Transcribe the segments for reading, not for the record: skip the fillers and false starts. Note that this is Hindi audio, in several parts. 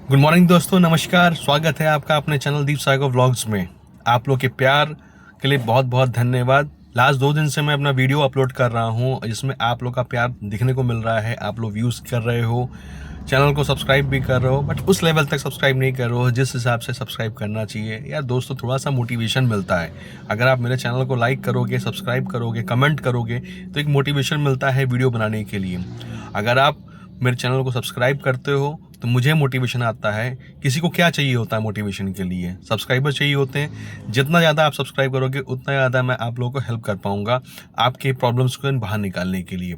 गुड मॉर्निंग दोस्तों, नमस्कार। स्वागत है आपका अपने चैनल दीप साइको व्लॉग्स में। आप लोग के प्यार के लिए बहुत बहुत धन्यवाद। लास्ट 2 दिन से मैं अपना वीडियो अपलोड कर रहा हूं, जिसमें आप लोग का प्यार दिखने को मिल रहा है। आप लोग व्यूज़ कर रहे हो, चैनल को सब्सक्राइब भी कर रहे हो, बट उस लेवल तक सब्सक्राइब नहीं कर रहे हो जिस हिसाब से सब्सक्राइब करना चाहिए। यार दोस्तों, थोड़ा सा मोटिवेशन मिलता है। अगर आप मेरे चैनल को लाइक करोगे, सब्सक्राइब करोगे, कमेंट करोगे, तो एक मोटिवेशन मिलता है वीडियो बनाने के लिए। अगर आप मेरे चैनल को सब्सक्राइब करते हो तो मुझे मोटिवेशन आता है। किसी को क्या चाहिए होता है मोटिवेशन के लिए? सब्सक्राइबर चाहिए होते हैं। जितना ज़्यादा आप सब्सक्राइब करोगे उतना ज़्यादा मैं आप लोगों को हेल्प कर पाऊँगा आपके प्रॉब्लम्स को बाहर निकालने के लिए।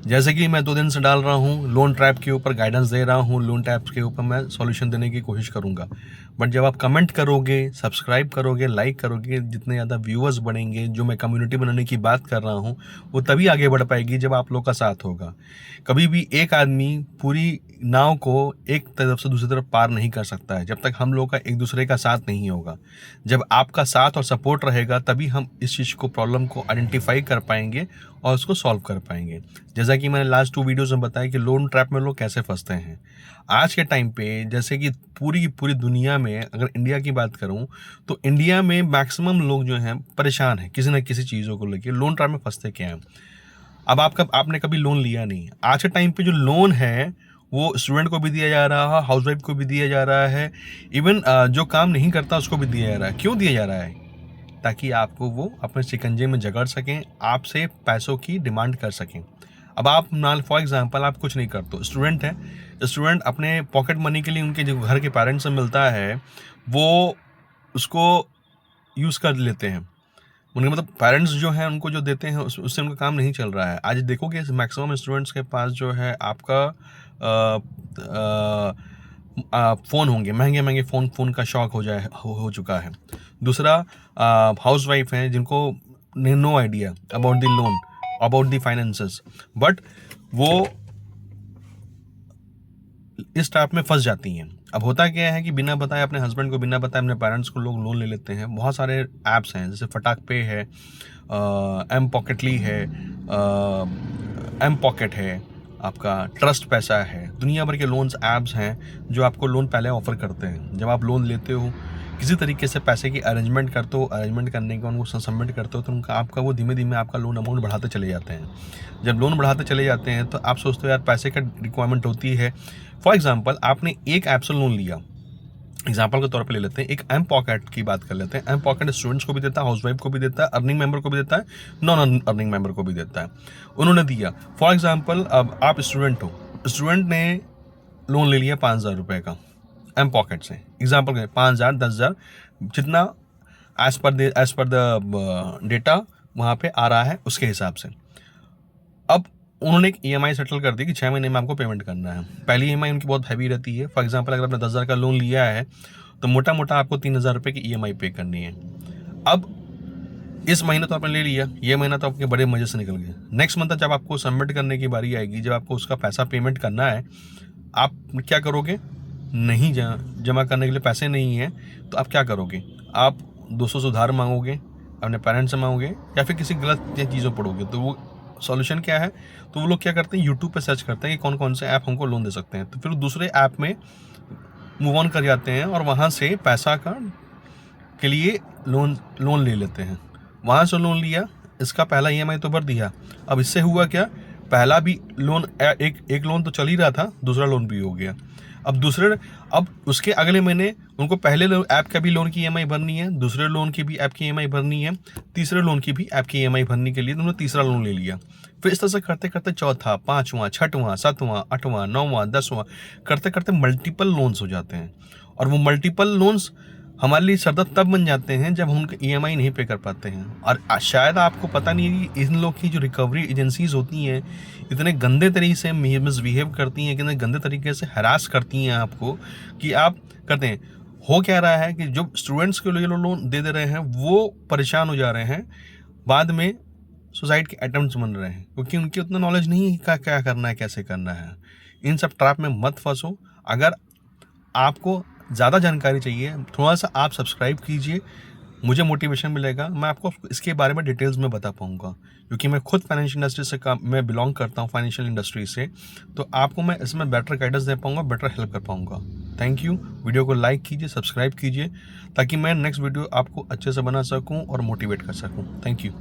जैसे कि मैं 2 दिन से डाल रहा हूँ, लोन ट्रैप के ऊपर गाइडेंस दे रहा हूँ, लोन ट्रैप के ऊपर मैं सॉल्यूशन देने की कोशिश करूँगा। बट जब आप कमेंट करोगे, सब्सक्राइब करोगे, लाइक करोगे, जितने ज़्यादा व्यूअर्स बढ़ेंगे, जो मैं कम्युनिटी बनाने की बात कर रहा हूँ, वो तभी आगे बढ़ पाएगी जब आप लोग का साथ होगा। कभी भी एक आदमी पूरी नाव को एक तरफ से दूसरी तरफ पार नहीं कर सकता है जब तक हम लोग का एक दूसरे का साथ नहीं होगा। जब आपका साथ और सपोर्ट रहेगा तभी हम इस चीज़ को, प्रॉब्लम को आइडेंटिफाई कर पाएंगे और उसको सॉल्व कर पाएंगे। जैसा कि मैंने लास्ट 2 वीडियोज़ में बताया कि लोन ट्रैप में लोग कैसे फंसते हैं। आज के टाइम पे जैसे कि पूरी की पूरी दुनिया में, अगर इंडिया की बात करूं तो इंडिया में मैक्सिमम लोग जो हैं परेशान हैं किसी न किसी चीज़ों को लेकर। लोन ट्रैप में फंसते क्या हैं? अब आपने कभी लोन लिया नहीं। आज के टाइम पे जो लोन है वो स्टूडेंट को भी दिया जा रहा है, हाउसवाइफ को भी दिया जा रहा है, इवन जो काम नहीं करता उसको भी दिया जा रहा है। क्यों दिया जा रहा है? ताकि आपको वो अपने शिकंजे में जकड़ सकें, आपसे पैसों की डिमांड कर सकें। अब आप मान, फॉर एग्जांपल, आप कुछ नहीं करते, स्टूडेंट है, स्टूडेंट अपने पॉकेट मनी के लिए उनके जो घर के पेरेंट्स से मिलता है वो उसको यूज़ कर लेते हैं। उनके मतलब पेरेंट्स जो हैं उनको जो देते हैं उससे उनका काम नहीं चल रहा है। आज देखोगे मैक्सिमम स्टूडेंट्स के पास जो है आपका फ़ोन होंगे, महंगे महंगे फ़ोन का शौक हो चुका है। दूसरा, हाउस वाइफ हैं जिनको no idea about the loan, about the finances, but वो इस ट्रैप में फंस जाती हैं। अब होता क्या है कि बिना बताए, अपने हस्बैंड को बिना बताए, अपने पेरेंट्स को लोग लोन ले लेते हैं। बहुत सारे ऐप्स हैं जैसे फटाक पे है, एम पॉकेटली है, एम पॉकेट है, आपका ट्रस्ट पैसा है। दुनिया भर के लोन्स ऐप्स हैं जो आपको लोन पहले ऑफर करते हैं। जब आप लोन लेते हो, किसी तरीके से पैसे की अरेंजमेंट करते हो, अरेंजमेंट करने के उनको सबमिट करते हो, तो उनका आपका वो धीमे धीमे आपका लोन अमाउंट बढ़ाते चले जाते हैं। जब लोन बढ़ाते चले जाते हैं तो आप सोचते हो यार पैसे का रिक्वायरमेंट होती है। फॉर एग्जाम्पल, आपने एक ऐप से लोन लिया, एग्जाम्पल के तौर पे ले लेते हैं, एक एम पॉकेट की बात कर लेते हैं। एम पॉकेट स्टूडेंट्स को भी देता है, हाउसवाइफ को भी देता है, अर्निंग मेंबर को भी देता है, नॉन अर्निंग मेंबर को भी देता है। उन्होंने दिया, फॉर एग्जाम्पल, अब आप स्टूडेंट हो, स्टूडेंट ने लोन ले लिया 5,000 रुपये का एम पॉकेट से। एग्जाम्पल के 5,000, 10,000, जितना एज पर द डेटा वहाँ पे आ रहा है उसके हिसाब से। अब उन्होंने एक EMI सेटल कर दी कि 6 महीने में आपको पेमेंट करना है। पहली EMI उनकी बहुत हैवी रहती है। फॉर एग्जांपल, अगर आपने 10,000 का लोन लिया है तो मोटा मोटा आपको 3,000 रुपये की EMI पे करनी है। अब इस महीने तो आपने ले लिया, ये महीना तो आपके बड़े मजे से निकल गया। नेक्स्ट मंथ जब आपको सबमिट करने की बारी आएगी, जब आपको उसका पैसा पेमेंट करना है, आप क्या करोगे? नहीं, जमा करने के लिए पैसे नहीं है तो आप क्या करोगे? आप 200 से उधार मांगोगे, अपने पेरेंट्स से मांगोगे, या फिर किसी गलत चीज़ों पढ़ोगे। तो वो सॉल्यूशन क्या है? तो वो लोग क्या करते हैं, यूट्यूब पे सर्च करते हैं कि कौन कौन से ऐप हमको लोन दे सकते हैं, तो फिर दूसरे ऐप में मूव ऑन कर जाते हैं और वहाँ से पैसा का के लिए लोन ले लेते हैं। वहाँ से लोन लिया, इसका पहला EMI तो भर दिया। अब इससे हुआ क्या? पहला भी लोन, एक लोन तो चल ही रहा था, दूसरा लोन भी हो गया। अब उसके अगले महीने उनको पहले ऐप का भी लोन की EMI भरनी है, दूसरे लोन की भी ऐप की EMI भरनी है, तीसरे लोन की भी ऐप की EMI भरने के लिए उन्होंने तीसरा लोन ले लिया। फिर इस तरह से करते करते चौथा, पाँचवां, छठवां, सातवां, आठवां, नौवां, 10वां करते करते मल्टीपल लोन्स हो जाते हैं। और वो मल्टीपल लोन्स हमारे लिए सरदर्द तब बन जाते हैं जब हम उनका EMI नहीं पे कर पाते हैं। और शायद आपको पता नहीं है कि इन लोग की जो रिकवरी एजेंसीज होती हैं इतने गंदे तरीके से मिसबिहेव करती हैं, इतने गंदे तरीके से हरास करती हैं आपको कि आप करते हैं। हो क्या रहा है कि जो स्टूडेंट्स के लिए लोन दे रहे हैं वो परेशान हो जा रहे हैं, बाद में सुसाइड के अटेम्प्ट्स बन रहे हैं, क्योंकि उनकी उतना नॉलेज नहीं है क्या करना है, कैसे करना है। इन सब ट्रैप में मत फंसो। अगर आपको ज़्यादा जानकारी चाहिए, थोड़ा सा आप सब्सक्राइब कीजिए, मुझे मोटिवेशन मिलेगा, मैं आपको इसके बारे में डिटेल्स में बता पाऊँगा, क्योंकि मैं खुद फाइनेंशियल इंडस्ट्री से काम मैं बिलॉन्ग करता हूँ फाइनेंशियल इंडस्ट्री से, तो आपको मैं इसमें बेटर गाइडेंस दे पाऊँगा, बेटर हेल्प कर पाऊँगा। Thank you. वीडियो को लाइक कीजिए, सब्सक्राइब कीजिए, ताकि मैं नेक्स्ट वीडियो आपको अच्छे से बना सकूँ और मोटिवेट कर सकूँ। Thank you.